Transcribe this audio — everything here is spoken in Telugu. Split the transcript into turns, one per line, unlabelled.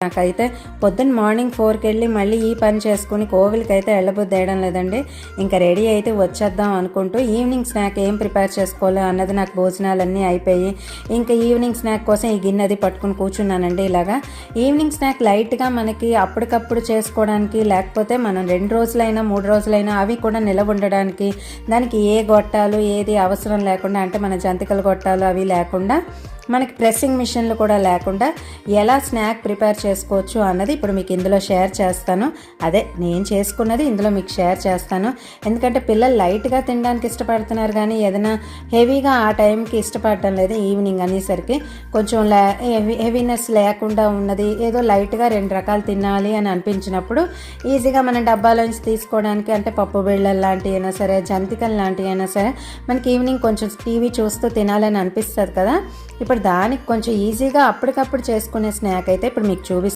నాకైతే పొద్దున్న మార్నింగ్ 4కి వెళ్ళి మళ్ళీ ఈ పని చేసుకుని కోవిల్కి అయితే వెళ్ళబుద్ధి వేయడం లేదండి. ఇంకా రెడీ అయితే వచ్చేద్దాం అనుకుంటూ ఈవినింగ్ స్నాక్ ఏం ప్రిపేర్ చేసుకోవాలో అన్నది నాకు భోజనాలన్నీ అయిపోయి ఇంకా ఈవినింగ్ స్నాక్ కోసం ఈ గిన్నె అది పట్టుకుని కూర్చున్నానండి. ఇలాగా ఈవినింగ్ స్నాక్ లైట్గా మనకి అప్పటికప్పుడు చేసుకోవడానికి, లేకపోతే మనం 2 రోజులైనా 3 రోజులైనా అవి కూడా నిలవ ఉండడానికి, దానికి ఏ గొట్టాలు ఏది అవసరం లేకుండా, అంటే మన జంతికల గొట్టాలు అవి లేకుండా, మనకి ప్రెస్సింగ్ మిషన్లు కూడా లేకుండా ఎలా స్నాక్ ప్రిపేర్ చేసుకోవచ్చు అన్నది ఇప్పుడు మీకు ఇందులో షేర్ చేస్తాను. అదే నేను చేసుకున్నది ఇందులో మీకు షేర్ చేస్తాను. ఎందుకంటే పిల్లలు లైట్గా తినడానికి ఇష్టపడుతున్నారు, కానీ ఏదైనా హెవీగా ఆ టైంకి ఇష్టపడటం లేదు. ఈవినింగ్ అనేసరికి కొంచెం హెవీనెస్ లేకుండా ఉన్నది, ఏదో లైట్గా 2 రకాలు తినాలి అని అనిపించినప్పుడు ఈజీగా మనం డబ్బాలోంచి తీసుకోవడానికి, అంటే పప్పు బిళ్ళలు లాంటివి అయినా సరే, జంతికలు లాంటివి అయినా సరే, మనకి ఈవినింగ్ కొంచెం టీవీ చూస్తూ తినాలని అనిపిస్తుంది కదా. ఇప్పుడు దానికి కొంచెం ఈజీగా అప్పటికప్పుడు చేసుకునే స్నాక్ అయితే ఇప్పుడు మీకు చూపిస్తాను.